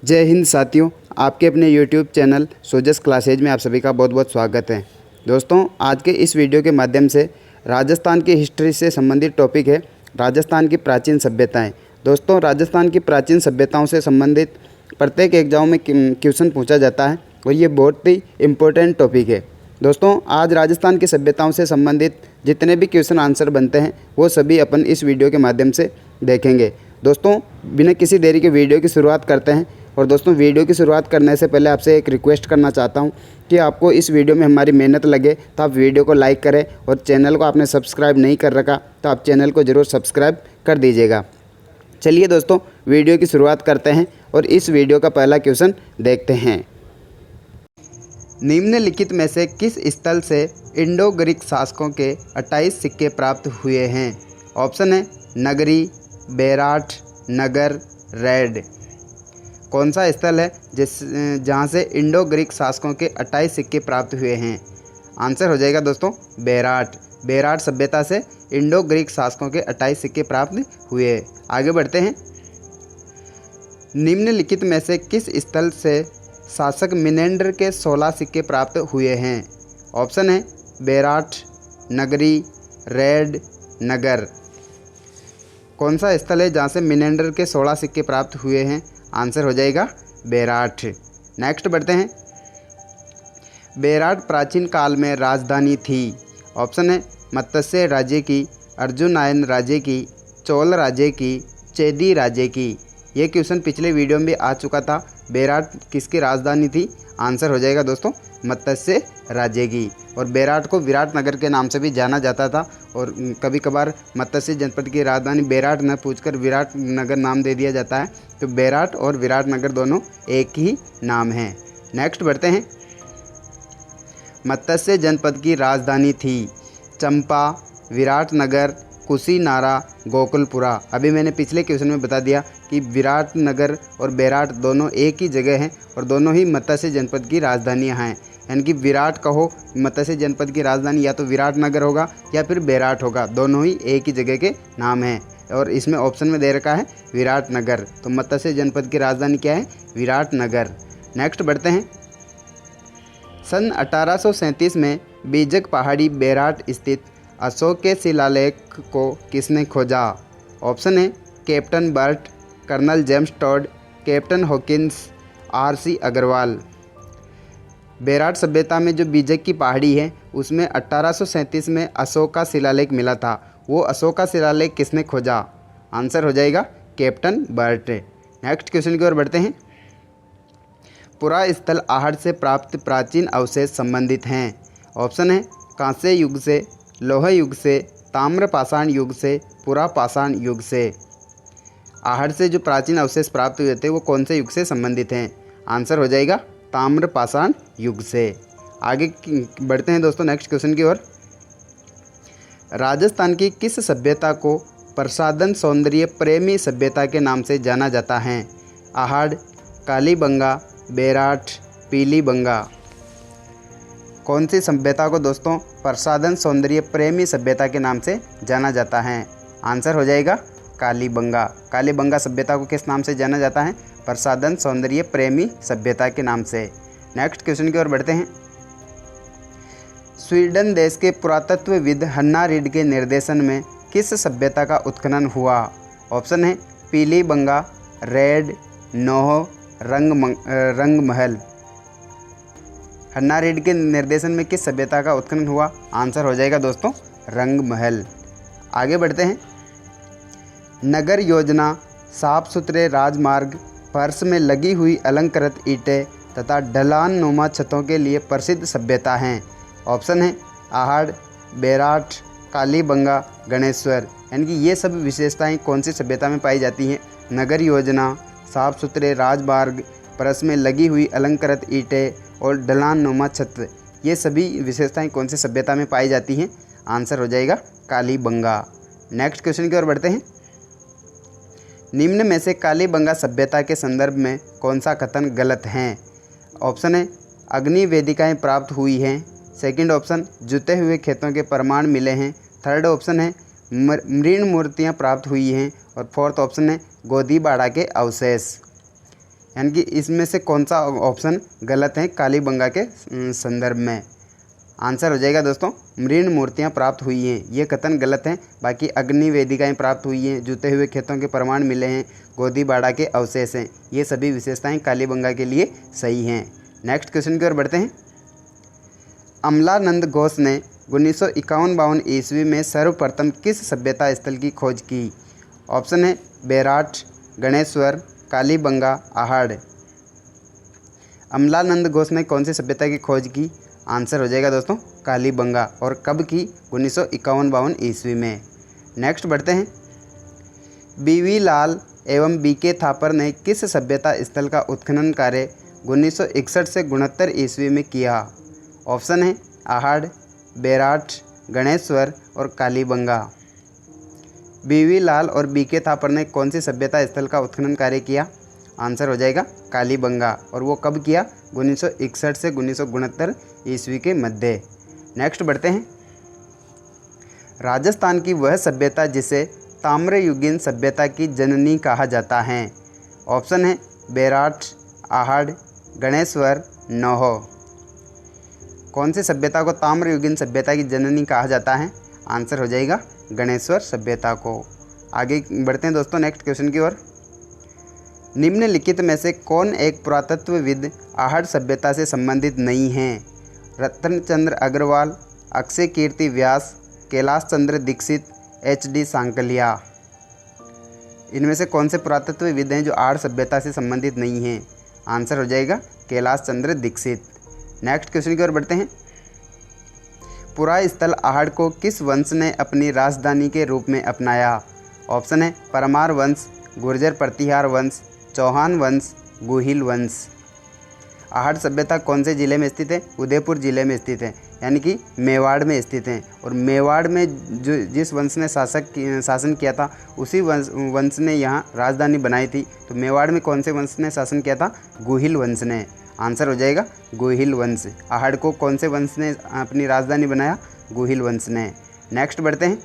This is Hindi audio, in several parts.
जय हिंद साथियों, आपके अपने YouTube चैनल सोजस क्लासेज में आप सभी का बहुत बहुत स्वागत है। दोस्तों, आज के इस वीडियो के माध्यम से राजस्थान की हिस्ट्री से संबंधित टॉपिक है राजस्थान की प्राचीन सभ्यताएं। दोस्तों, राजस्थान की प्राचीन सभ्यताओं से संबंधित प्रत्येक एग्जाम में क्वेश्चन पूछा जाता है और ये बहुत ही इम्पोर्टेंट टॉपिक है। दोस्तों, आज राजस्थान की सभ्यताओं से संबंधित जितने भी क्वेश्चन आंसर बनते हैं वो सभी अपन इस वीडियो के माध्यम से देखेंगे। दोस्तों, बिना किसी देरी के वीडियो की शुरुआत करते हैं। और दोस्तों, वीडियो की शुरुआत करने से पहले आपसे एक रिक्वेस्ट करना चाहता हूं कि आपको इस वीडियो में हमारी मेहनत लगे तो आप वीडियो को लाइक करें और चैनल को आपने सब्सक्राइब नहीं कर रखा तो आप चैनल को ज़रूर सब्सक्राइब कर दीजिएगा। चलिए दोस्तों, वीडियो की शुरुआत करते हैं और इस वीडियो का पहला क्वेश्चन देखते हैं। निम्नलिखित में से किस स्थल से इंडो ग्रीक शासकों के 28 सिक्के प्राप्त हुए हैं? ऑप्शन है नगरी, बेराट, नगर, रेड। कौन सा स्थल है जहाँ से इंडो ग्रीक शासकों के 28 सिक्के प्राप्त हुए हैं? आंसर हो जाएगा दोस्तों बेराट। बेराट सभ्यता से इंडो ग्रीक शासकों के 28 सिक्के प्राप्त हुए। आगे बढ़ते हैं। निम्नलिखित में से किस स्थल से शासक मिनेंडर के 16 सिक्के प्राप्त हुए हैं? ऑप्शन है बेराट, नगरी, रेड, नगर। कौन सा स्थल है जहाँ से मिनेंडर के 16 सिक्के प्राप्त हुए हैं? आंसर हो जाएगा बेराट। नेक्स्ट बढ़ते हैं। बेराट प्राचीन काल में राजधानी थी। ऑप्शन है मत्स्य राज्य की, अर्जुनायन राज्य की, चोल राज्य की, चेदी राज्य की। ये क्वेश्चन पिछले वीडियो में भी आ चुका था। बेराट किसकी राजधानी थी? आंसर हो जाएगा दोस्तों मत्स्य राज्य की। और बेराट को विराट नगर के नाम से भी जाना जाता था और कभी कभार मत्स्य जनपद की राजधानी बेराट न पूछकर विराट नगर नाम दे दिया जाता है। तो बेराट और विराट नगर दोनों एक ही नाम है। नेक्स्ट बढ़ते हैं। मत्स्य जनपद की राजधानी थी चंपा, विराट नगर, कुशीनारा, गोकुलपुरा। अभी मैंने पिछले क्वेश्चन में बता दिया कि विराट नगर और बेराट दोनों एक ही जगह हैं और दोनों ही मत्स्य जनपद की राजधानियां हैं। यानी कि विराट कहो मत्स्य जनपद की राजधानी या तो विराट नगर होगा या फिर बेराट होगा, दोनों ही एक ही जगह के नाम हैं। और इसमें ऑप्शन में दे रखा है विराट नगर। तो मत्स्य जनपद की राजधानी क्या है? विराट नगर। नेक्स्ट बढ़ते हैं। सन 1837 में बीजक पहाड़ी बेराट स्थित अशोक के शिलालेख को किसने खोजा? ऑप्शन है captain Burt, colonel James Tod, captain Hawkins, RC. Agrawal. Bairat सभ्यता में जो बीजक की पहाड़ी है उसमें 1837 में अशोक का शिलालेख मिला था। वो अशोक का शिलालेख किसने खोजा? आंसर हो जाएगा कैप्टन बर्ट। नेक्स्ट क्वेश्चन की ओर बढ़ते हैं। पुरा स्थल आहट से प्राप्त प्राचीन अवशेष संबंधित हैं। ऑप्शन है कांस्य युग से, लोह युग से, ताम्र पाषाण युग से, पुरा पाषाण युग से। आहट से जो प्राचीन अवशेष प्राप्त हुए थे वो कौन से युग से संबंधित हैं? आंसर हो जाएगा ताम्र पाषाण युग से। आगे बढ़ते हैं दोस्तों नेक्स्ट क्वेश्चन की ओर। राजस्थान की किस सभ्यता को प्रसाधन सौंदर्य प्रेमी सभ्यता के नाम से जाना जाता है? आहड़, कालीबंगा, बेराट, पीलीबंगा। कौन सी सभ्यता को दोस्तों प्रसाधन सौंदर्य प्रेमी सभ्यता के नाम से जाना जाता है? आंसर हो जाएगा कालीबंगा। कालीबंगा सभ्यता को किस नाम से जाना जाता है? प्रसाधन सौंदर्य प्रेमी सभ्यता के नाम से। नेक्स्ट क्वेश्चन की ओर बढ़ते हैं। स्वीडन देश के पुरातत्वविद हन्ना रीड के निर्देशन में किस सभ्यता का उत्खनन हुआ? ऑप्शन है पीलीबंगा, रेड, नोह, रंगमहल। हन्ना रीड के निर्देशन में किस सभ्यता का उत्खनन हुआ? आंसर हो जाएगा दोस्तों रंगमहल। आगे बढ़ते हैं। नगर योजना, साफ सुथरे राजमार्ग, फर्श में लगी हुई अलंकृत ईंटें तथा ढलान नुमा छतों के लिए प्रसिद्ध सभ्यता हैं। ऑप्शन है आहड़, बेराट, कालीबंगा, गणेश्वर। यानी कि ये सब विशेषताएं कौन सी सभ्यता में पाई जाती हैं? नगर योजना, साफ सुथरे राजमार्ग, फर्श में लगी हुई अलंकृत ईंटें और ढलान नुमा छत। ये सभी विशेषताएं कौन सी सभ्यता में पाई जाती हैं? आंसर हो जाएगा कालीबंगा। नेक्स्ट क्वेश्चन की ओर बढ़ते हैं। निम्न में से कालीबंगा सभ्यता के संदर्भ में कौन सा कथन गलत है? ऑप्शन है अग्नि वेदिकाएँ प्राप्त हुई हैं। सेकंड ऑप्शन जुते हुए खेतों के प्रमाण मिले हैं। थर्ड ऑप्शन है मृण मूर्तियाँ प्राप्त हुई हैं। और फोर्थ ऑप्शन है गोदी बाड़ा के अवशेष। यानी कि इसमें से कौन सा ऑप्शन गलत है कालीबंगा के संदर्भ में। आंसर हो जाएगा दोस्तों मृण मूर्तियाँ प्राप्त हुई हैं, ये कथन गलत है। बाकी अग्नि वेदिकाएँ प्राप्त हुई हैं, जुते हुए खेतों के प्रमाण मिले हैं, गोदीबाड़ा के अवशेष हैं, ये सभी विशेषताएं कालीबंगा के लिए सही हैं। नेक्स्ट क्वेश्चन की ओर बढ़ते हैं। अमलानंद घोष ने 1951-52 ईस्वी में सर्वप्रथम किस सभ्यता स्थल की खोज की। ऑप्शन है बेराट, गणेश्वर, कालीबंगा, आहड़। अमलानंद घोष ने कौन सी सभ्यता की खोज की। आंसर हो जाएगा दोस्तों कालीबंगा। और कब की? 1951-52 ईस्वी में। नेक्स्ट बढ़ते हैं। बीवी लाल एवं बीके थापर ने किस सभ्यता स्थल का उत्खनन कार्य 1961 से 69 ईस्वी में किया। ऑप्शन है आहड़, बेराट, गणेश्वर और कालीबंगा। बीवी लाल और बीके थापर ने कौन सी सभ्यता स्थल का उत्खनन कार्य किया। आंसर हो जाएगा कालीबंगा। और वो कब किया? 1961 से 1969 ईस्वी के मध्य। नेक्स्ट बढ़ते हैं। राजस्थान की वह सभ्यता जिसे ताम्रयुगीन सभ्यता की जननी कहा जाता है। ऑप्शन है बेराट, आहड़, गणेश्वर, नौहो। कौन सी सभ्यता को ताम्रयुगीन सभ्यता की जननी कहा जाता है। आंसर हो जाएगा गणेश्वर सभ्यता को। आगे बढ़ते हैं दोस्तों नेक्स्ट क्वेश्चन की ओर। निम्नलिखित में से कौन एक पुरातत्वविद आहड़ सभ्यता से संबंधित नहीं है। रत्नचंद्र अग्रवाल, अक्षय कीर्ति व्यास, कैलाश चंद्र दीक्षित, HD सांकलिया। इनमें से कौन से पुरातत्वविद हैं जो आहड़ सभ्यता से संबंधित नहीं हैं। आंसर हो जाएगा कैलाश चंद्र दीक्षित। नेक्स्ट क्वेश्चन की ओर बढ़ते हैं। पुरा स्थल आहड़ को किस वंश ने अपनी राजधानी के रूप में अपनाया। ऑप्शन है परमार वंश, गुर्जर प्रतिहार वंश, चौहान वंश, गुहिल वंश। आहड़ सभ्यता कौन से ज़िले में स्थित है। उदयपुर ज़िले में स्थित है, यानी कि मेवाड़ में स्थित है। और मेवाड़ में जो जिस वंश ने शासन किया था उसी वंश ने यहाँ राजधानी बनाई थी। तो मेवाड़ में कौन से वंश ने शासन किया था। गुहिल वंश ने। आंसर हो जाएगा गुहिल वंश। आहड़ को कौन से वंश ने अपनी राजधानी बनाया। गुहिल वंश ने। नेक्स्ट बढ़ते हैं।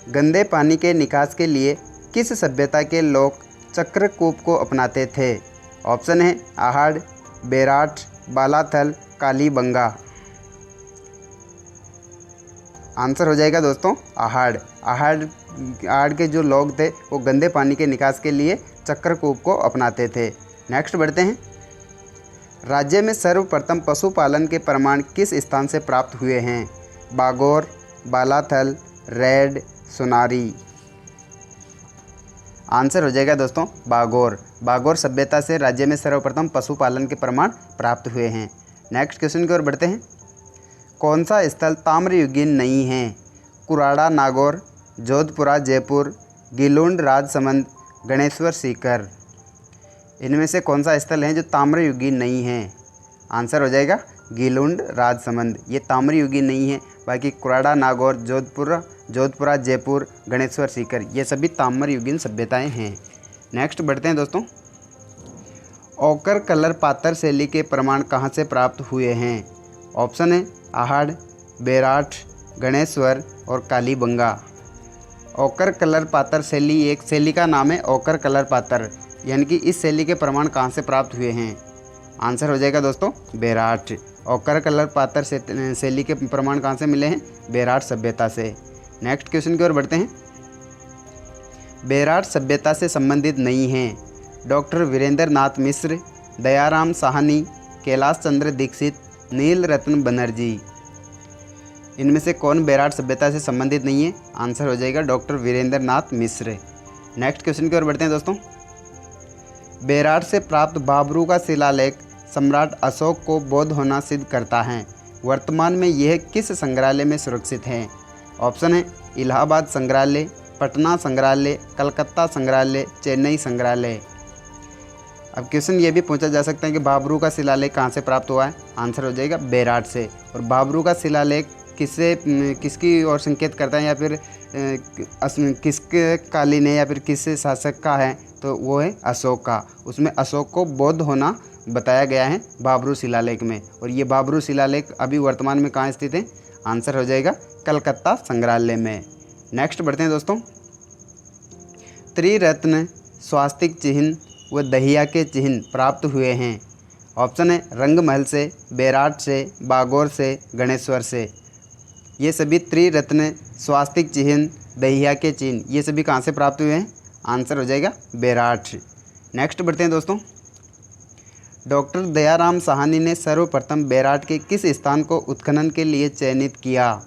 गंदे पानी के निकास के लिए किस सभ्यता के लोग चक्रकूप को अपनाते थे। ऑप्शन है आहड़, बेराट, बालाथल, कालीबंगा। आंसर हो जाएगा दोस्तों आहड़। आहड़ के जो लोग थे वो गंदे पानी के निकास के लिए चक्रकूप को अपनाते थे। नेक्स्ट बढ़ते हैं। राज्य में सर्वप्रथम पशुपालन के प्रमाण किस स्थान से प्राप्त हुए हैं। बागौर, बालाथल, रेड, सोनारी। आंसर हो जाएगा दोस्तों बागौर। बागौर सभ्यता से राज्य में सर्वप्रथम पशुपालन के प्रमाण प्राप्त हुए हैं। नेक्स्ट क्वेश्चन की ओर बढ़ते हैं। कौन सा स्थल ताम्रयुगीन नहीं है। कुराड़ा नागौर, जोधपुरा जयपुर, गिलुंड राजसमंद, गणेश्वर सीकर। इनमें से कौन सा स्थल है जो ताम्रयुगीन नहीं है। आंसर हो जाएगा गिलुंड राजसमंद। ये ताम्रयुगीन नहीं है। बाकी कुराड़ा नागौर, जोधपुरा जयपुर, गणेश्वर सीकर ये सभी ताम्रयुगीन सभ्यताएं हैं। नेक्स्ट बढ़ते हैं दोस्तों। ओकर कलर पातर शैली के प्रमाण कहाँ से प्राप्त हुए हैं। ऑप्शन है आहड़, बेराट, गणेश्वर और कालीबंगा। ओकर कलर पातर शैली एक शैली का नाम है। ओकर कलर पातर यानी कि इस शैली के प्रमाण कहाँ से प्राप्त हुए हैं। आंसर हो जाएगा दोस्तों बेराट। ओकर कलर पातर शैली के प्रमाण कहाँ से मिले हैं। बेराट सभ्यता से। नेक्स्ट क्वेश्चन की ओर बढ़ते हैं। बेराट सभ्यता से संबंधित नहीं हैं डॉक्टर वीरेंद्र नाथ मिश्र, दयाराम साहनी, कैलाश चंद्र दीक्षित, नील रत्न बनर्जी। इनमें से कौन बेराट सभ्यता से संबंधित नहीं है। आंसर हो जाएगा doctor Virendra Nath Mishra. Next question की ओर बढ़ते हैं दोस्तों। बेराट से प्राप्त बाबरू का शिलालेख सम्राट अशोक को बौद्ध होना सिद्ध करता है। वर्तमान में यह किस संग्रहालय में सुरक्षित है। ऑप्शन है इलाहाबाद संग्रहालय, पटना संग्रहालय, कलकत्ता संग्रहालय, चेन्नई संग्रहालय। अब क्वेश्चन ये भी पूछा जा सकता है कि बाबरू का शिलालेख कहाँ से प्राप्त हुआ है। आंसर हो जाएगा बेराट से। और बाबरू का शिलालेख किसकी ओर संकेत करता है या फिर किसके कालीन है या फिर किस शासक का है। तो वो है अशोक का। उसमें अशोक को बौद्ध होना बताया गया है बाबरू शिलालेख में। और ये बाबरू शिलालेख अभी वर्तमान में कहाँ स्थित है। आंसर हो जाएगा कलकत्ता संग्रहालय में। नेक्स्ट बढ़ते हैं दोस्तों। त्रिरत्न, स्वास्तिक चिन्ह, व दहिया के चिन्ह प्राप्त हुए हैं? ऑप्शन है रंगमहल से, बेराट से, बागौर से, गणेश्वर से। ये सभी त्रिरत्न, स्वास्तिक चिन्ह, दहिया के चिन्ह, ये सभी कहाँ से प्राप्त हुए हैं? आंसर हो जाएगा बेराट। नेक्स्ट बढ़ते हैं दोस्तों। डॉक्टर दयाराम साहनी ने सर्वप्रथम बेराट के किस स्थान को उत्खनन के लिए चयनित किया?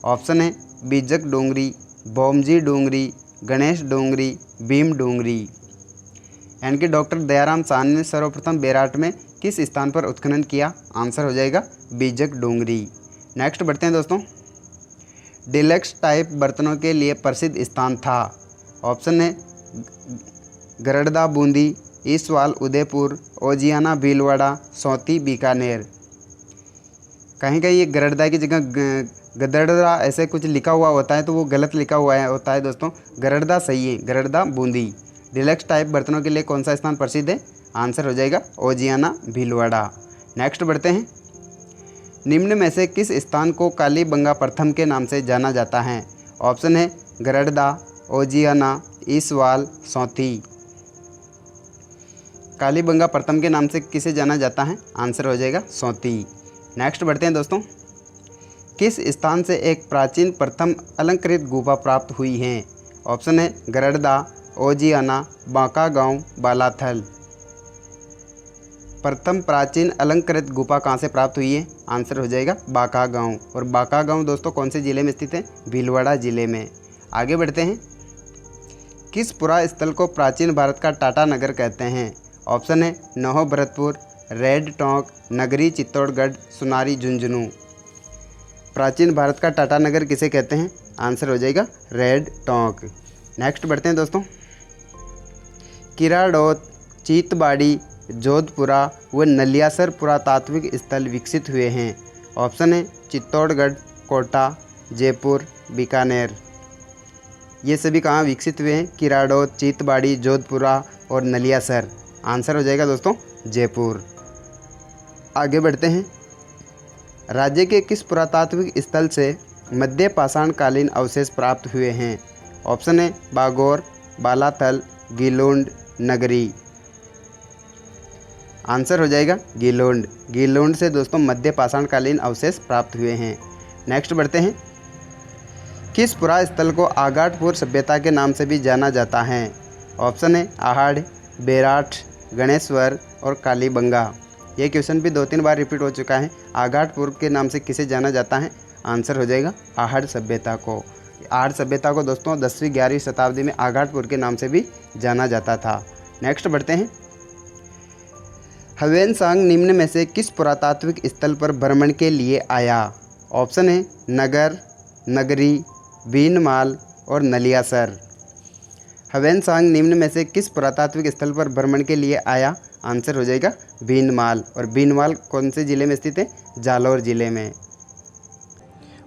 ऑप्शन है बीजक डोंगरी, बोमजी डोंगरी, गणेश डोंगरी, भीम डोंगरी। यानी कि डॉक्टर दयाराम साहनी ने सर्वप्रथम बेराट में किस स्थान पर उत्खनन किया? आंसर हो जाएगा बीजक डोंगरी। नेक्स्ट बढ़ते हैं दोस्तों। डिलक्स टाइप बर्तनों के लिए प्रसिद्ध स्थान था? ऑप्शन है गरड़दा बूंदी, ईसवाल उदयपुर, ओजियाना भीलवाड़ा, सौती बीकानेर। कहीं कहीं ये गरड़दा की जगह गदड़दा ऐसे कुछ लिखा हुआ होता है, तो वो गलत लिखा हुआ होता है दोस्तों। गरड़दा सही है, गरड़दा बूंदी। डिलक्स टाइप बर्तनों के लिए कौन सा स्थान प्रसिद्ध है? आंसर हो जाएगा ओजियाना भीलवाड़ा। नेक्स्ट बढ़ते हैं। निम्न में से किस स्थान को कालीबंगा प्रथम के नाम से जाना जाता है? ऑप्शन है गरड़दा, ओजियाना, ईसवाल, सौती। कालीबंगा प्रथम के नाम से किसे जाना जाता है? आंसर हो जाएगा सौती। नेक्स्ट बढ़ते हैं दोस्तों। किस स्थान से एक प्राचीन प्रथम अलंकृत गुफा प्राप्त हुई है? ऑप्शन है गरड़दा, ओजियाना, बांका गांव, बालाथल। प्रथम प्राचीन अलंकृत गुफा कहाँ से प्राप्त हुई है? आंसर हो जाएगा बांका गांव। और बांका गांव दोस्तों कौन से ज़िले में स्थित है? भीलवाड़ा ज़िले में। आगे बढ़ते हैं। किस पुरा स्थल को प्राचीन भारत का टाटा नगर कहते हैं? ऑप्शन है नौहो भरतपुर, रेड टोंक, नगरी चित्तौड़गढ़, सुनारी झुंझुनू। प्राचीन भारत का टाटा नगर किसे कहते हैं? आंसर हो जाएगा रेड टोंक। नेक्स्ट बढ़ते हैं दोस्तों। किराड़ोत, चीतबाड़ी, जोधपुरा व नलियासर पुरातात्विक स्थल विकसित हुए हैं? ऑप्शन है चित्तौड़गढ़, कोटा, जयपुर, बीकानेर। ये सभी कहाँ विकसित हुए हैं? किराड़ोत, चीतबाड़ी, जोधपुरा और नलियासर। आंसर हो जाएगा दोस्तों जयपुर। आगे बढ़ते हैं। राज्य के किस पुरातात्विक स्थल से मध्य पाषाणकालीन अवशेष प्राप्त हुए हैं? ऑप्शन है बागौर, बालाथल, गीलोंड, नगरी। आंसर हो जाएगा गीलोंड। गीलोंड से दोस्तों मध्य पाषाणकालीन अवशेष प्राप्त हुए हैं। नेक्स्ट बढ़ते हैं। किस पुरा स्थल को आगाटपुर सभ्यता के नाम से भी जाना जाता है? ऑप्शन है आहड़, बेराट, गणेश्वर और कालीबंगा। ये क्वेश्चन भी 2-3 बार रिपीट हो चुका है। आगाटपुर के नाम से किसे जाना जाता है? आंसर हो जाएगा आहड़ सभ्यता को। आहड़ सभ्यता को दोस्तों 10वीं-11वीं शताब्दी में आगाटपुर के नाम से भी जाना जाता था। नेक्स्ट बढ़ते हैं। ह्वेनसांग निम्न में से किस पुरातात्विक स्थल पर भ्रमण के लिए आया? ऑप्शन है नगर, नगरी, भीनमाल और नलियासर। ह्वेनसांग निम्न में से किस पुरातात्विक स्थल पर भ्रमण के लिए आया? आंसर हो जाएगा भीनमाल। और भीनमाल कौन से ज़िले में स्थित है? जालौर ज़िले में।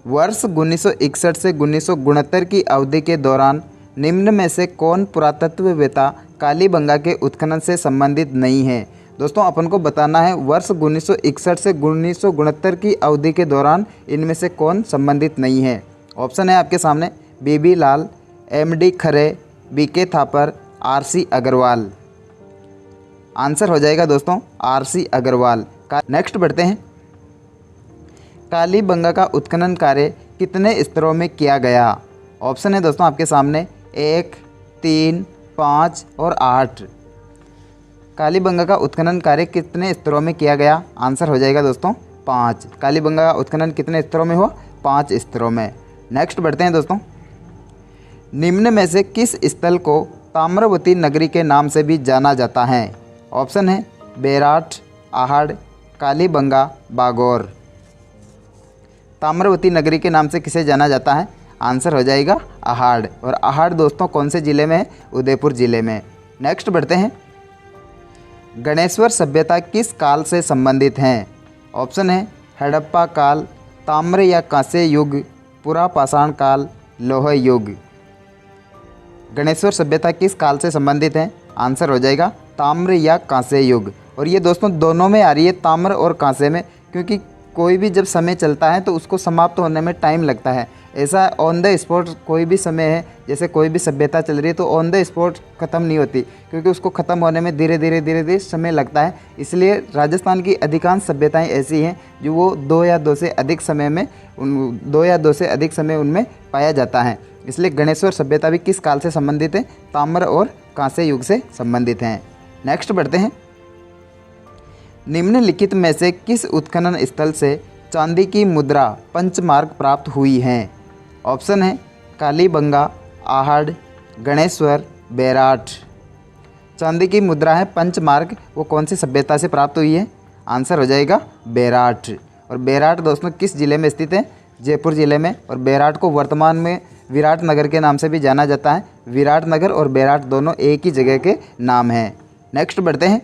वर्ष 1961 से 1969 की अवधि के दौरान निम्न में से कौन पुरातत्ववेत्ता कालीबंगा के उत्खनन से संबंधित नहीं है? दोस्तों अपन को बताना है वर्ष 1961 से 1969 की अवधि के दौरान इनमें से कौन संबंधित नहीं है। ऑप्शन है आपके सामने BB Lal, MD Khare, BK Thapar, RC Agrawal. Answer हो जाएगा दोस्तों आरसी अग्रवाल का। नेक्स्ट बढ़ते हैं। कालीबंगा का उत्खनन कार्य कितने स्तरों में किया गया? ऑप्शन है दोस्तों आपके सामने 1, 3, 5 और 8। कालीबंगा का उत्खनन कार्य कितने स्तरों में किया गया? आंसर हो जाएगा दोस्तों 5। कालीबंगा का उत्खनन कितने स्तरों में हुआ? 5 स्तरों में। नेक्स्ट बढ़ते हैं दोस्तों। निम्न में से किस स्थल को ताम्रवती नगरी के नाम से भी जाना जाता है? ऑप्शन है बेराट, आहड़, कालीबंगा, बागौर। ताम्रवती नगरी के नाम से किसे जाना जाता है? आंसर हो जाएगा आहड़। और आहड़ दोस्तों कौन से ज़िले में है? उदयपुर ज़िले में। नेक्स्ट बढ़ते हैं। गणेश्वर सभ्यता किस काल से संबंधित हैं? ऑप्शन है हड़प्पा काल, ताम्र या कांस्य युग, पुरा पाषाण काल, लोह युग। गणेश्वर सभ्यता किस काल से संबंधित है? आंसर हो जाएगा ताम्र या कांस्य युग। और ये दोस्तों दोनों में आ रही है, ताम्र और कांस्य में, क्योंकि कोई भी जब समय चलता है तो उसको समाप्त होने में टाइम लगता है। ऐसा ऑन द स्पॉट कोई भी समय है, जैसे कोई भी सभ्यता चल रही है तो ऑन द स्पॉट ख़त्म नहीं होती, क्योंकि उसको ख़त्म होने में धीरे धीरे समय लगता है। इसलिए राजस्थान की अधिकांश सभ्यताएं ऐसी हैं जो वो 2 या 2 से अधिक समय उनमें पाया जाता है। इसलिए गणेश्वर सभ्यता भी किस काल से संबंधित है? ताम्र और कांस्य युग से संबंधित हैं। नेक्स्ट बढ़ते हैं। निम्नलिखित में से किस उत्खनन स्थल से चांदी की मुद्रा पंचमार्क प्राप्त हुई हैं? ऑप्शन है कालीबंगा, आहड़, गणेश्वर, बेराट। चांदी की मुद्रा है पंचमार्क, वो कौन सी सभ्यता से प्राप्त हुई है? आंसर हो जाएगा बेराट। और बेराट दोस्तों किस ज़िले में स्थित है? जयपुर ज़िले में। और बेराट को वर्तमान में विराट नगर के नाम से भी जाना जाता है। विराट नगर और बेराट दोनों एक ही जगह के नाम हैं। नेक्स्ट बढ़ते हैं।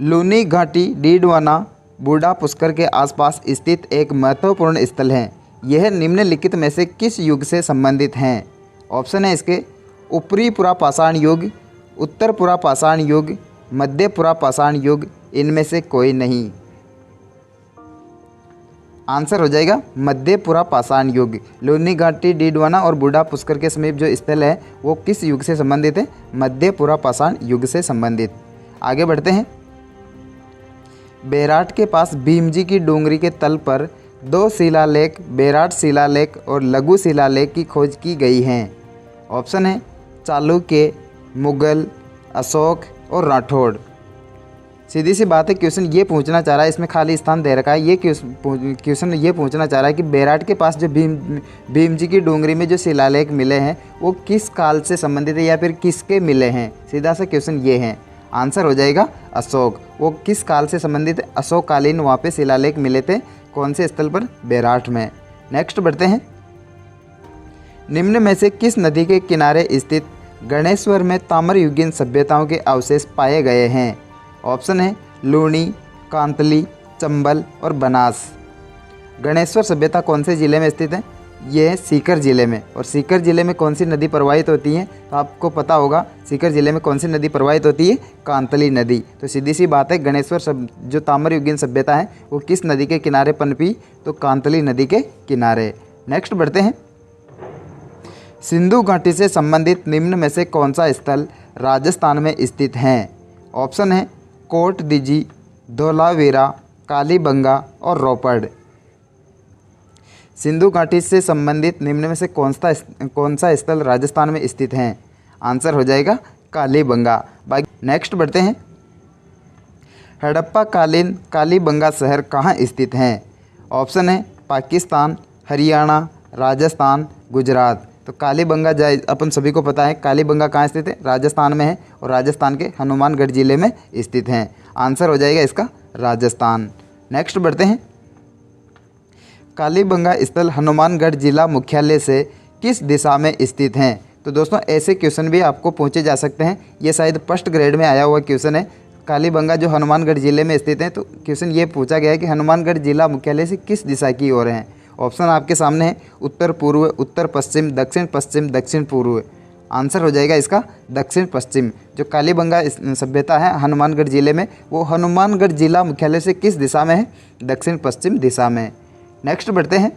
लूनी घाटी डीडवाना बूढ़ा पुष्कर के आसपास स्थित एक महत्वपूर्ण स्थल है। यह निम्नलिखित में से किस युग से संबंधित हैं? ऑप्शन है इसके ऊपरी पुरापाषाण युग, उत्तर पुरापाषाण युग, मध्य पुरापाषाण युग, इनमें से कोई नहीं। आंसर हो जाएगा मध्य पुरापाषाण युग। लूनी घाटी डीडवाना और बूढ़ा पुष्कर के समीप जो स्थल है वो किस युग से संबंधित है? मध्य पुरापाषाण युग से संबंधित। आगे बढ़ते हैं। बेराट के पास भीमजी की डोंगरी के तल पर 2 शिलालेख, बेराट शिलालेख और लघु शिलालेख की खोज की गई हैं। ऑप्शन है चालुक्य, मुगल, अशोक और राठौड़। सीधी सी बात है, क्वेश्चन ये पूछना चाह रहा है, इसमें खाली स्थान दे रखा है, ये क्वेश्चन ये पूछना चाह रहा है कि बेराट के पास जो भीमजी की डोंगरी में जो शिलालेख मिले हैं वो किस काल से संबंधित है या फिर किसके मिले हैं? सीधा सा क्वेश्चन ये है। आंसर हो जाएगा अशोक। वो किस काल से संबंधित है? अशोककालीन वहाँ पे शिलालेख मिले थे। कौन से स्थल पर? बेराट में। नेक्स्ट बढ़ते हैं। निम्न में से किस नदी के किनारे स्थित गणेश्वर में ताम्रयुगीन सभ्यताओं के अवशेष पाए गए हैं? ऑप्शन है लूणी, कांतली, चंबल और बनास। गणेश्वर सभ्यता कौन से ज़िले में स्थित है? ये है सीकर ज़िले में। और सीकर ज़िले में कौन सी नदी प्रवाहित होती है? तो आपको पता होगा सीकर ज़िले में कौन सी नदी प्रवाहित होती है? कांतली नदी। तो सीधी सी बात है, गणेश्वर जो ताम्रयुगीन सभ्यता है वो किस नदी के किनारे पनपी? तो कांतली नदी के किनारे। नेक्स्ट बढ़ते हैं। सिंधु घाटी से संबंधित निम्न में से कौन सा स्थल राजस्थान में स्थित है? ऑप्शन है कोट दीजी, धौलावीरा, कालीबंगा और रोपड़। सिंधु घाटी से संबंधित निम्न में से कौन सा स्थल राजस्थान में स्थित है? आंसर हो जाएगा कालीबंगा। बाकी नेक्स्ट बढ़ते हैं। हड़प्पा कालीन कालीबंगा शहर कहाँ स्थित हैं? ऑप्शन है पाकिस्तान, हरियाणा, राजस्थान, गुजरात। तो कालीबंगा अपन सभी को पता है कालीबंगा कहाँ स्थित है? राजस्थान में है और राजस्थान के हनुमानगढ़ जिले में स्थित हैं। आंसर हो जाएगा इसका राजस्थान। नेक्स्ट बढ़ते हैं। कालीबंगा स्थल हनुमानगढ़ जिला मुख्यालय से किस दिशा में स्थित हैं? तो दोस्तों ऐसे क्वेश्चन भी आपको पूछे जा सकते हैं। ये शायद फर्स्ट ग्रेड में आया हुआ क्वेश्चन है। कालीबंगा जो हनुमानगढ़ जिले में स्थित है, तो क्वेश्चन ये पूछा गया है कि हनुमानगढ़ जिला मुख्यालय से किस दिशा की ओर हैं? ऑप्शन आपके सामने है उत्तर पूर्व, उत्तर पश्चिम, दक्षिण पश्चिम, दक्षिण पूर्व। आंसर हो जाएगा इसका दक्षिण पश्चिम। जो कालीबंगा सभ्यता है हनुमानगढ़ जिले में, वो हनुमानगढ़ जिला मुख्यालय से किस दिशा में है? दक्षिण पश्चिम दिशा में। नेक्स्ट बढ़ते हैं।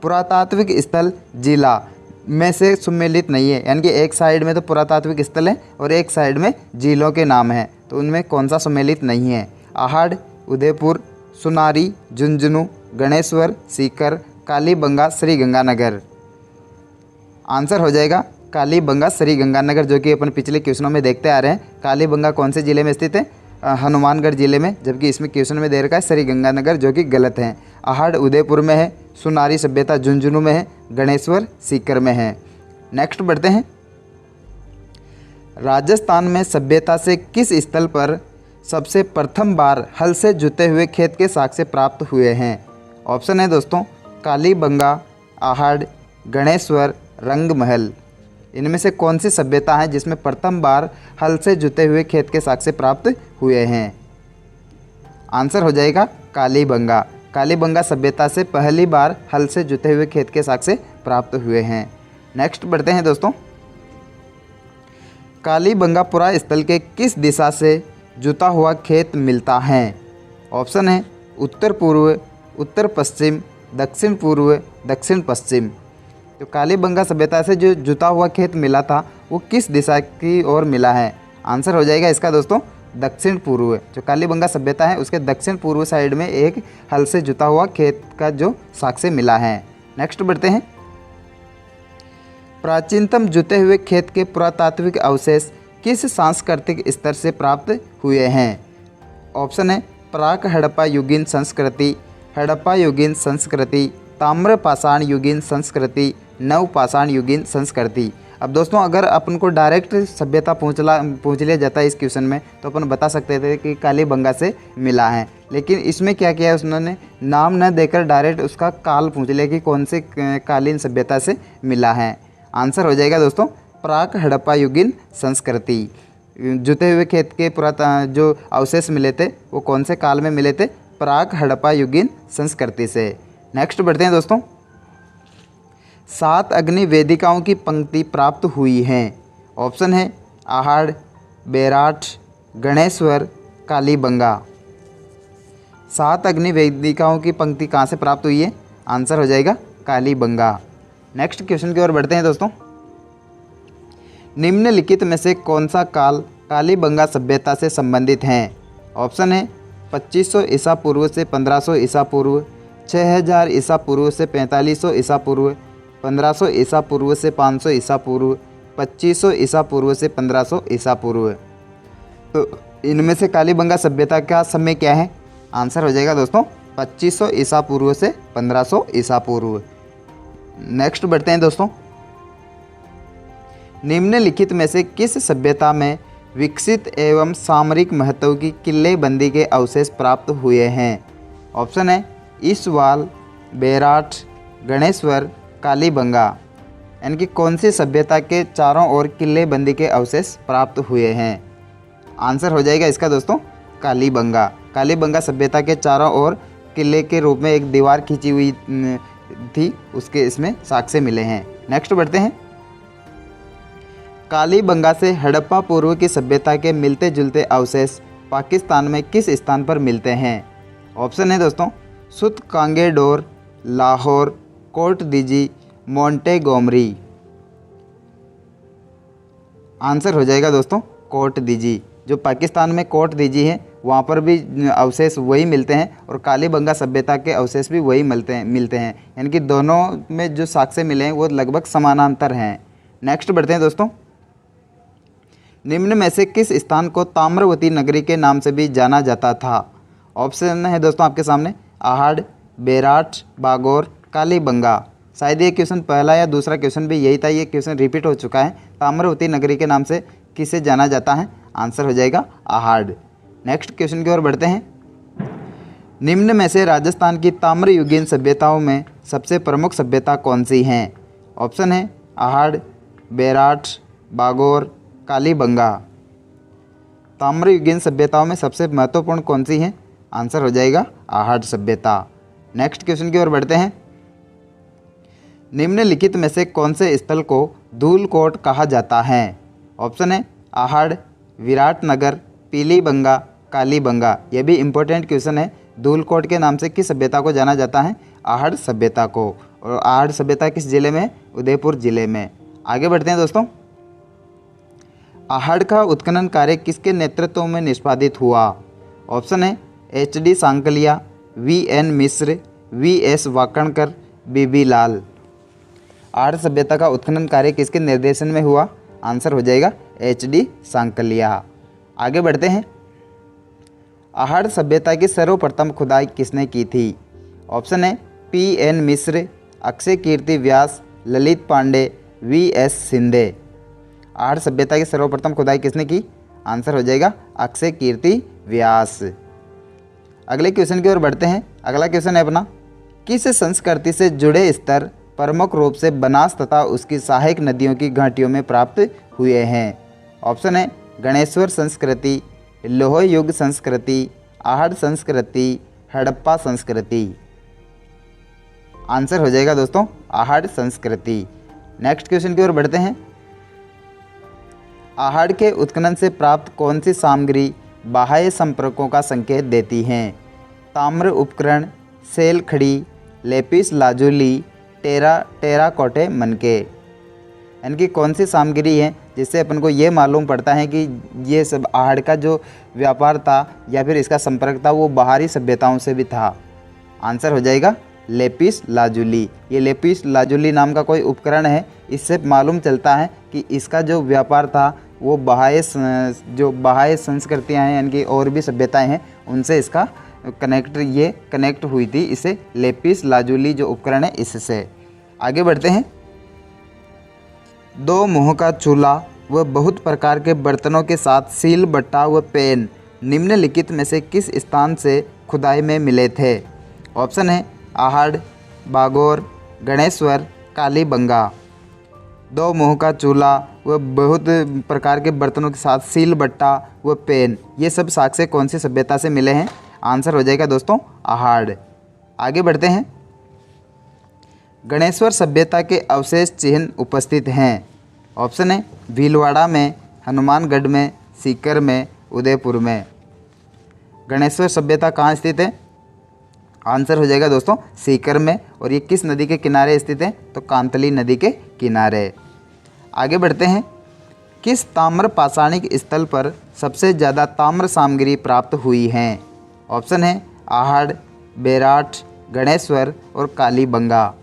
पुरातात्विक स्थल जिला में से सम्मिलित नहीं है, यानी कि एक साइड में तो पुरातात्विक स्थल है और एक साइड में जिलों के नाम हैं, तो उनमें कौन सा सम्मिलित नहीं है? आहड़, उदयपुर, सुनारी, झुंझुनू, गणेश्वर, सीकर, कालीबंगा, श्रीगंगानगर। आंसर हो जाएगा कालीबंगा, श्रीगंगानगर, जो कि अपन पिछले क्वेश्चनों में देखते आ रहे हैं। कालीबंगा कौन से ज़िले में स्थित है? हनुमानगढ़ जिले में, जबकि इसमें क्वेश्चन में दे रखा है श्रीगंगानगर, जो कि गलत है। आहड़ उदयपुर में है, सुनारी सभ्यता झुंझुनू में है, गणेश्वर सीकर में है। नेक्स्ट बढ़ते हैं। राजस्थान में सभ्यता से किस स्थल पर सबसे प्रथम बार हल से जुते हुए खेत के साक्ष्य प्राप्त हुए हैं? ऑप्शन है दोस्तों कालीबंगा, आहड़, गणेश्वर, रंगमहल। इनमें से कौन सी सभ्यता है जिसमें प्रथम बार हल से जुते हुए खेत के साक्ष्य प्राप्त हुए हैं? आंसर हो जाएगा कालीबंगा। कालीबंगा सभ्यता से पहली बार हल से जुते हुए खेत के साक्ष्य प्राप्त हुए हैं। नेक्स्ट बढ़ते हैं दोस्तों। कालीबंगा पुरा स्थल के किस दिशा से जुता हुआ खेत मिलता है? ऑप्शन है उत्तर पूर्व, उत्तर पश्चिम, दक्षिण पूर्व, दक्षिण पश्चिम। तो कालीबंगा सभ्यता से जो जुता हुआ खेत मिला था वो किस दिशा की ओर मिला है? आंसर हो जाएगा इसका दोस्तों दक्षिण पूर्व। जो कालीबंगा सभ्यता है उसके दक्षिण पूर्व साइड में एक हल से जुता हुआ खेत का जो साक्ष्य मिला है। नेक्स्ट बढ़ते हैं। प्राचीनतम जुते हुए खेत के पुरातात्विक अवशेष किस सांस्कृतिक स्तर से प्राप्त हुए हैं? ऑप्शन है प्राक हड़प्पा युगीन संस्कृति, हड़प्पा युगीन संस्कृति, ताम्र पाषाण युगीन संस्कृति, नव पाषाण युगीन संस्कृति। अब दोस्तों अगर अपन को डायरेक्ट सभ्यता पूछ लिया जाता है इस क्वेश्चन में तो अपन बता सकते थे कि कालीबंगा से मिला है, लेकिन इसमें क्या किया है उन्होंने नाम न देकर डायरेक्ट उसका काल पूछ लिया कि कौन से कालीन सभ्यता से मिला है। आंसर हो जाएगा दोस्तों प्राक हड़प्पा युगीन संस्कृति। जुते हुए खेत के जो अवशेष मिले थे वो कौन से काल में मिले थे? प्राक हड़प्पा युगीन संस्कृति से। नेक्स्ट बढ़ते हैं दोस्तों। 7 अग्नि वेदिकाओं की पंक्ति प्राप्त हुई हैं। ऑप्शन है आहाड़, बेराठ, गणेश्वर, कालीबंगा। 7 अग्नि वेदिकाओं की पंक्ति कहाँ से प्राप्त हुई है? आंसर हो जाएगा कालीबंगा। नेक्स्ट क्वेश्चन की ओर बढ़ते हैं दोस्तों। निम्नलिखित में से कौन सा काल कालीबंगा सभ्यता से संबंधित हैं? ऑप्शन है 2500 ईसा पूर्व से 1500 ईसा पूर्व, 6000 ईसा पूर्व से 4500 ईसा पूर्व, 1500 ईसा पूर्व से 500 ईसा पूर्व, 2500 ईसा पूर्व से 1500 ईसा पूर्व। तो इनमें से कालीबंगा सभ्यता का समय क्या है? आंसर हो जाएगा दोस्तों 2500 ईसा पूर्व से 1500 ईसा पूर्व। नेक्स्ट बढ़ते हैं दोस्तों। निम्नलिखित में से किस सभ्यता में विकसित एवं सामरिक महत्व की किलेबंदी के अवशेष प्राप्त हुए हैं? ऑप्शन है ईसवाल, बेराठ, गणेश्वर, कालीबंगा। यानी कौन सी सभ्यता के चारों ओर किलेबंदी के अवशेष प्राप्त हुए हैं? आंसर हो जाएगा इसका दोस्तों कालीबंगा। कालीबंगा सभ्यता के चारों ओर किले के रूप में एक दीवार खींची हुई थी, उसके इसमें साक्ष्य मिले हैं। नेक्स्ट बढ़ते हैं। कालीबंगा से हड़प्पा पूर्व की सभ्यता के मिलते जुलते अवशेष पाकिस्तान में किस स्थान पर मिलते हैं? ऑप्शन है दोस्तों सुत कांगेडोर, लाहौर, कोट दीजी, मोंटेगोमरी। आंसर हो जाएगा दोस्तों कोट दीजी। जो पाकिस्तान में कोट दीजी है वहाँ पर भी अवशेष वही मिलते हैं और कालीबंगा सभ्यता के अवशेष भी वही मिलते हैं। यानी कि दोनों में जो साक्ष्य मिले हैं वो लगभग समानांतर हैं। नेक्स्ट बढ़ते हैं दोस्तों। निम्न में से किस स्थान को ताम्रवती नगरी के नाम से भी जाना जाता था? ऑप्शन है दोस्तों आपके सामने आहाड़, बेराठ, बागोर, कालीबंगा। शायद ये क्वेश्चन पहला या दूसरा क्वेश्चन भी यही था, ये क्वेश्चन रिपीट हो चुका है। ताम्रवती नगरी के नाम से किसे जाना जाता है? आंसर हो जाएगा आहाड़। नेक्स्ट क्वेश्चन की ओर बढ़ते हैं। निम्न में से राजस्थान की ताम्रयुगीन सभ्यताओं में सबसे प्रमुख सभ्यता कौन सी हैं? ऑप्शन है आहाड़, बेराठ, बागोर, कालीबंगा। ताम्रयुगीन सभ्यताओं में सबसे महत्वपूर्ण कौन सी है? आंसर हो जाएगा आहाड़ सभ्यता। नेक्स्ट क्वेश्चन की ओर बढ़ते हैं। निम्नलिखित में से कौन से स्थल को धूलकोट कहा जाता है? ऑप्शन है आहाड़, विराटनगर, पीलीबंगा, कालीबंगा। यह भी इम्पोर्टेंट क्वेश्चन है। धूलकोट के नाम से किस सभ्यता को जाना जाता है? आहाड़ सभ्यता को। और आहाड़ सभ्यता किस जिले में? उदयपुर जिले में। आगे बढ़ते हैं दोस्तों। आहाड़ का उत्खनन कार्य किसके नेतृत्व में निष्पादित हुआ? ऑप्शन है HD सांकलिया, VN मिश्र, VS वाकणकर, BB लाल। आहाड़ सभ्यता का उत्खनन कार्य किसके निर्देशन में हुआ? आंसर हो जाएगा HD सांकलिया। आगे बढ़ते हैं। आहाड़ सभ्यता की सर्वप्रथम खुदाई किसने की थी? ऑप्शन है PN मिश्र, अक्षय कीर्ति व्यास, ललित पांडे, VS शिंदे। आहाड़ सभ्यता की सर्वप्रथम खुदाई किसने की? आंसर हो जाएगा अक्षय कीर्ति व्यास। अगले क्वेश्चन की ओर बढ़ते हैं। अगला क्वेश्चन है अपना, किस संस्कृति से जुड़े स्तर प्रमुख रूप से बनास तथा उसकी सहायक नदियों की घाटियों में प्राप्त हुए हैं? ऑप्शन है गणेश्वर संस्कृति, लोह युग संस्कृति, आहाड़ संस्कृति, हड़प्पा संस्कृति। आंसर हो जाएगा दोस्तों आहाड़ संस्कृति। नेक्स्ट क्वेश्चन की ओर बढ़ते हैं। आहाड़ के उत्खनन से प्राप्त कौन सी सामग्री बाह्य संपर्कों का संकेत देती हैं? ताम्र उपकरण, सेल खड़ी, लेपिस लाजुली, टेराकोटे मनके। यानी कि कौन सी सामग्री है जिससे अपन को ये मालूम पड़ता है कि ये सब आहड़ का जो व्यापार था या फिर इसका संपर्क था वो बाहरी सभ्यताओं से भी था। आंसर हो जाएगा लेपिस लाजुली। ये लेपिस लाजुली नाम का कोई उपकरण है, इससे मालूम चलता है कि इसका जो व्यापार था वो बाह्य संस्कृतियाँ हैं यानी कि और भी सभ्यताएं हैं उनसे इसका कनेक्ट हुई थी। इसे लेपिस लाजुली जो उपकरण है इससे। आगे बढ़ते हैं। दो मुँह का चूल्हा व बहुत प्रकार के बर्तनों के साथ सील, बट्टा व पेन निम्नलिखित में से किस स्थान से खुदाई में मिले थे? ऑप्शन है आहड़, बागोर, गणेश्वर, कालीबंगा। दो मुँह का चूल्हा व बहुत प्रकार के बर्तनों के साथ सील, बट्टा व पेन, ये सब साक्ष्य कौन सी सभ्यता से मिले हैं? आंसर हो जाएगा दोस्तों आहड़। आगे बढ़ते हैं। गणेश्वर सभ्यता के अवशेष चिन्ह उपस्थित हैं। ऑप्शन है भीलवाड़ा में, हनुमानगढ़ में, सीकर में, उदयपुर में। गणेश्वर सभ्यता कहाँ स्थित है? आंसर हो जाएगा दोस्तों सीकर में। और ये किस नदी के किनारे स्थित है? तो कांतली नदी के किनारे। आगे बढ़ते हैं। किस ताम्र पाषाणिक स्थल पर सबसे ज़्यादा ताम्र सामग्री प्राप्त हुई हैं? ऑप्शन है आहड़, बेराट, गणेश्वर और कालीबंगा।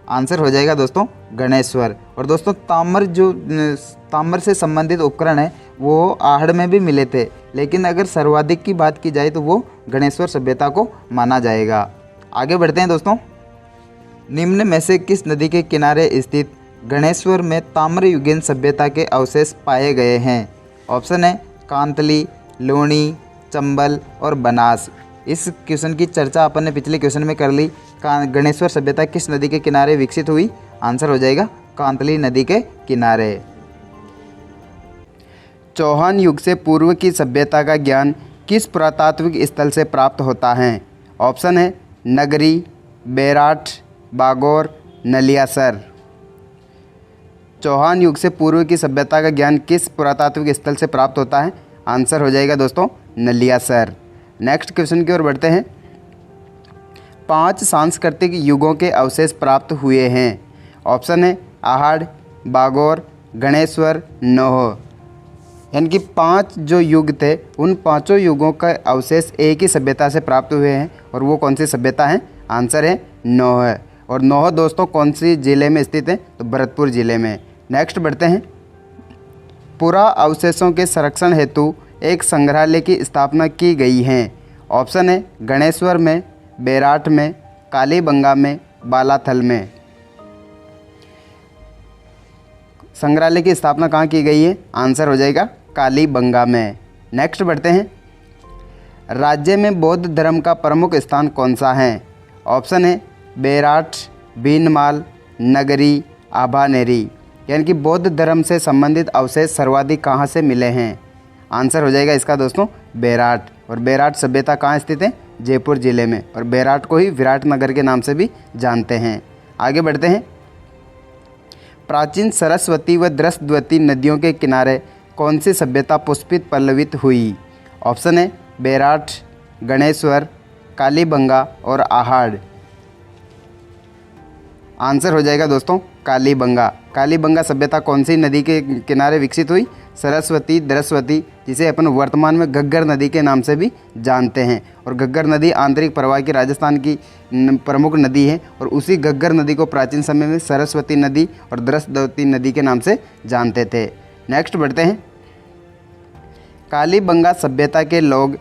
आंसर हो जाएगा दोस्तों गणेश्वर। और दोस्तों ताम्र से संबंधित उपकरण है वो आहड़ में भी मिले थे, लेकिन अगर सर्वाधिक की बात की जाए तो वो गणेश्वर सभ्यता को माना जाएगा। आगे बढ़ते हैं दोस्तों। निम्न में से किस नदी के किनारे स्थित गणेश्वर में ताम्रयुगीन सभ्यता के अवशेष पाए गए हैं? ऑप्शन है कांतली, लूणी, चंबल और बनास। इस क्वेश्चन की चर्चा अपन ने पिछले क्वेश्चन में कर ली। गणेश्वर सभ्यता किस नदी के किनारे विकसित हुई? आंसर हो जाएगा कांतली नदी के किनारे। चौहान युग से पूर्व की सभ्यता का ज्ञान किस पुरातात्विक स्थल से प्राप्त होता है? ऑप्शन है नगरी, बेराट, बागोर, नलियासर। चौहान युग से पूर्व की सभ्यता का ज्ञान किस पुरातात्विक स्थल से प्राप्त होता है? आंसर हो जाएगा दोस्तों नलियासर। नेक्स्ट क्वेश्चन की ओर बढ़ते हैं। 5 सांस्कृतिक युगों के अवशेष प्राप्त हुए हैं। ऑप्शन है आहड़, बागोर, गणेश्वर, नोह। यानी कि 5 जो युग थे उन पाँचों युगों का अवशेष एक ही सभ्यता से प्राप्त हुए हैं। और वो कौन सी सभ्यता है? आंसर है नोह। और नोह दोस्तों कौन सी ज़िले में स्थित है? तो भरतपुर ज़िले में। नेक्स्ट बढ़ते हैं। पुरा अवशेषों के संरक्षण हेतु एक संग्रहालय की स्थापना की गई है। ऑप्शन है गणेश्वर में, बेराट में, कालीबंगा में, बालाथल में। संग्रहालय की स्थापना कहाँ की गई है? आंसर हो जाएगा कालीबंगा में। नेक्स्ट बढ़ते हैं। राज्य में बौद्ध धर्म का प्रमुख स्थान कौन सा है? ऑप्शन है बेराट, भीनमाल, नगरी, आभानेरी। यानी कि बौद्ध धर्म से संबंधित अवशेष सर्वाधिक कहाँ से मिले हैं? आंसर हो जाएगा इसका दोस्तों बेराट। और बेराट सभ्यता कहाँ स्थित है? जयपुर ज़िले में। और बेराट को ही विराट नगर के नाम से भी जानते हैं। आगे बढ़ते हैं। प्राचीन सरस्वती व दृष्टद्वती नदियों के किनारे कौन सी सभ्यता पुष्पित पल्लवित हुई? ऑप्शन है बेराट, गणेश्वर, कालीबंगा और आहड़। आंसर हो जाएगा दोस्तों कालीबंगा। कालीबंगा सभ्यता कौन सी नदी के किनारे विकसित हुई? सरस्वती, दृष्टवती, जिसे अपन वर्तमान में घग्गर नदी के नाम से भी जानते हैं। और घग्गर नदी आंतरिक प्रवाह की राजस्थान की प्रमुख नदी है। और उसी घग्गर नदी को प्राचीन समय में सरस्वती नदी और दृष्टवती नदी के नाम से जानते थे। नेक्स्ट बढ़ते हैं। कालीबंगा सभ्यता के लोग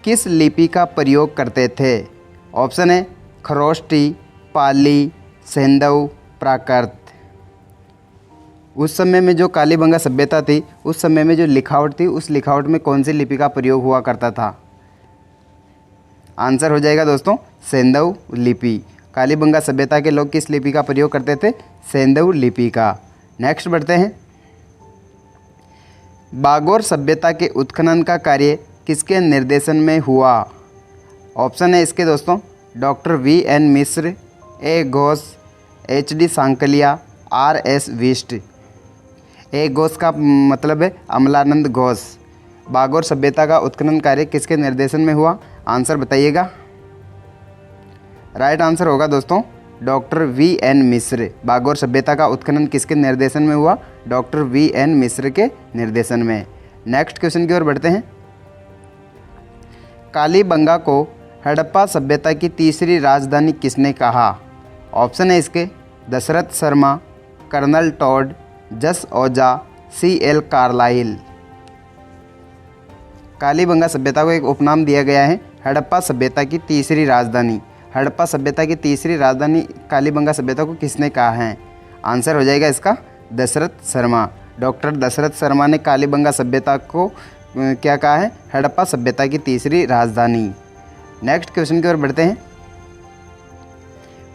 किस लिपि का प्रयोग करते थे? ऑप्शन है खरोष्टी, पाली, सेंधव, प्राकृत। उस समय में जो कालीबंगा सभ्यता थी उस समय में जो लिखावट थी उस लिखावट में कौन सी लिपि का प्रयोग हुआ करता था? आंसर हो जाएगा दोस्तों सेंधव लिपि। कालीबंगा सभ्यता के लोग किस लिपि का प्रयोग करते थे? सेंधव लिपि का। नेक्स्ट बढ़ते हैं। बागोर सभ्यता के उत्खनन का कार्य किसके निर्देशन में हुआ? ऑप्शन है इसके दोस्तों doctor VN Mishra, A Ghosh, HD Sankalia, RS Bisht. A Ghosh का मतलब है अमलानंद घोष। बागोर सभ्यता का उत्खनन कार्य किसके निर्देशन में हुआ? आंसर बताइएगा। राइट आंसर होगा दोस्तों डॉक्टर वी.एन. मिश्र। बागोर सभ्यता का उत्खनन किसके निर्देशन में हुआ? Doctor VN. मिश्र के निर्देशन में। नेक्स्ट क्वेश्चन की ओर बढ़ते हैं। कालीबंगा को हड़प्पा सभ्यता की तीसरी राजधानी किसने कहा? ऑप्शन है इसके दशरथ शर्मा, कर्नल टॉड, जस ओजा, C.L. कार्लाइल। कालीबंगा सभ्यता को एक उपनाम दिया गया है हड़प्पा सभ्यता की तीसरी राजधानी। हड़प्पा सभ्यता की तीसरी राजधानी कालीबंगा सभ्यता को किसने कहा है? आंसर हो जाएगा इसका दशरथ शर्मा। डॉक्टर दशरथ शर्मा ने कालीबंगा सभ्यता को क्या कहा है? हड़प्पा सभ्यता की तीसरी राजधानी। नेक्स्ट क्वेश्चन की ओर बढ़ते हैं।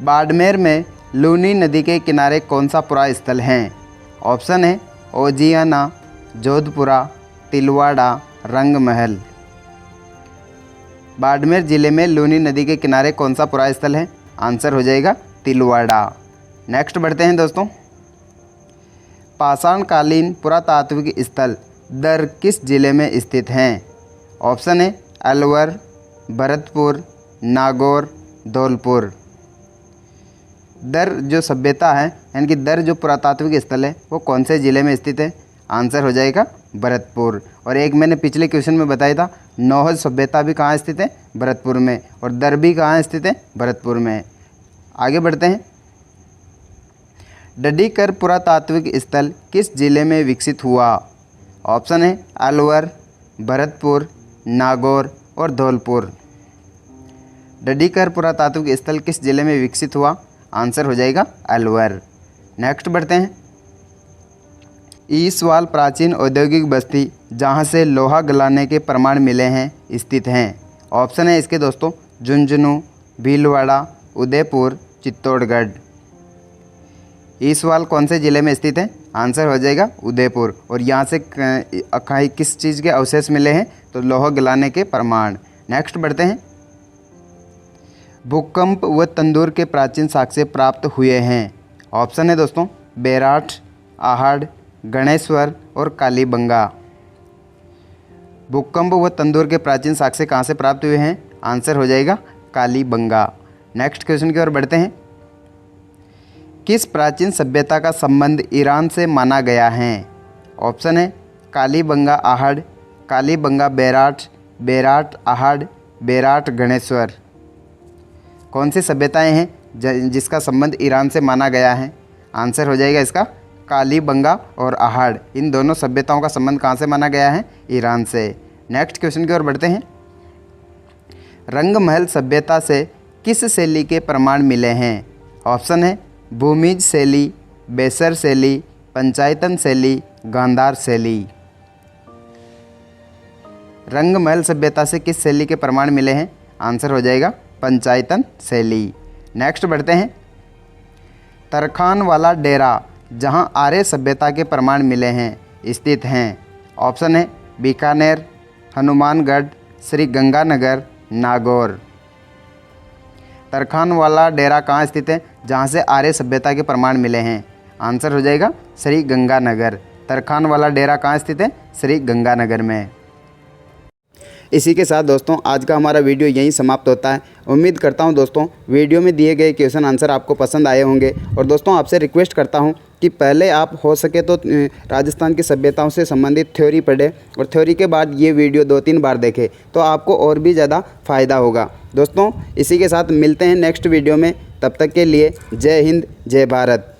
बाड़मेर में लूनी नदी के किनारे कौन सा पुरा स्थल है? ऑप्शन है ओजियाना, जोधपुरा, तिलवाड़ा, रंगमहल। बाड़मेर जिले में लूनी नदी के किनारे कौन सा पुरा स्थल है? आंसर हो जाएगा तिलवाड़ा। नेक्स्ट बढ़ते हैं दोस्तों। पाषाणकालीन पुरातात्विक स्थल दर किस जिले में स्थित हैं? ऑप्शन है अलवर, भरतपुर, नागौर, धौलपुर। दर जो सभ्यता है यानी कि दर जो पुरातात्विक स्थल है वो कौन से ज़िले में स्थित है? आंसर हो जाएगा भरतपुर। और एक मैंने पिछले क्वेश्चन में बताया था नौहद सभ्यता भी कहाँ स्थित है? भरतपुर में। और दर भी कहाँ स्थित है? भरतपुर में। आगे बढ़ते हैं। डडीकर पुरातात्विक स्थल किस जिले में विकसित हुआ? ऑप्शन है अलवर, भरतपुर, नागौर और धौलपुर। डडीकर पुरातात्विक स्थल किस जिले में विकसित हुआ? आंसर हो जाएगा अलवर। नेक्स्ट बढ़ते हैं। ईसवाल प्राचीन औद्योगिक बस्ती जहां से लोहा गलाने के प्रमाण मिले हैं स्थित हैं। ऑप्शन है इसके दोस्तों झुंझुनू, भीलवाड़ा, उदयपुर, चित्तौड़गढ़। ईसवाल कौन से ज़िले में स्थित है? आंसर हो जाएगा उदयपुर। और यहाँ से किस चीज़ के अवशेष मिले हैं? तो लोहा गलाने के प्रमाण। नेक्स्ट बढ़ते हैं। भूकंप व तंदूर के प्राचीन साक्ष्य प्राप्त हुए हैं। ऑप्शन है दोस्तों बेराठ, आहड़, गणेश्वर और कालीबंगा। भूकंप व तंदूर के प्राचीन साक्ष्य कहाँ से प्राप्त हुए हैं? आंसर हो जाएगा कालीबंगा। नेक्स्ट क्वेश्चन की ओर बढ़ते हैं। किस प्राचीन सभ्यता का संबंध ईरान से माना गया है? ऑप्शन है कालीबंगा आहड़, कालीबंगा बेराठ, बेराठ आहड़, बेराठ गणेश्वर। कौन सी सभ्यताएं हैं जिसका संबंध ईरान से माना गया है? आंसर हो जाएगा इसका कालीबंगा और आहड़। इन दोनों सभ्यताओं का संबंध कहाँ से माना गया है? ईरान से। नेक्स्ट क्वेश्चन की ओर बढ़ते हैं। रंगमहल सभ्यता से किस शैली के प्रमाण मिले हैं? ऑप्शन है भूमिज शैली, बेसर शैली, पंचायतन शैली, गांधार शैली। रंगमहल सभ्यता से किस शैली के प्रमाण मिले हैं? आंसर हो जाएगा पंचायतन शैली। नेक्स्ट बढ़ते हैं। तरखान वाला डेरा जहां आर्य सभ्यता के प्रमाण मिले हैं स्थित हैं। ऑप्शन है बीकानेर, हनुमानगढ़, श्री गंगानगर, नागौर। तरखान वाला डेरा कहाँ स्थित है जहाँ से आर्य सभ्यता के प्रमाण मिले हैं? आंसर हो जाएगा श्री गंगानगर। तरखान वाला डेरा कहाँ स्थित है? श्री गंगानगर में। इसी के साथ दोस्तों आज का हमारा वीडियो यहीं समाप्त होता है। उम्मीद करता हूं दोस्तों वीडियो में दिए गए क्वेश्चन आंसर आपको पसंद आए होंगे। और दोस्तों आपसे रिक्वेस्ट करता हूं कि पहले आप हो सके तो राजस्थान की सभ्यताओं से संबंधित थ्योरी पढ़ें और थ्योरी के बाद ये वीडियो 2-3 बार देखें तो आपको और भी ज़्यादा फ़ायदा होगा। दोस्तों इसी के साथ मिलते हैं नेक्स्ट वीडियो में। तब तक के लिए जय हिंद, जय भारत।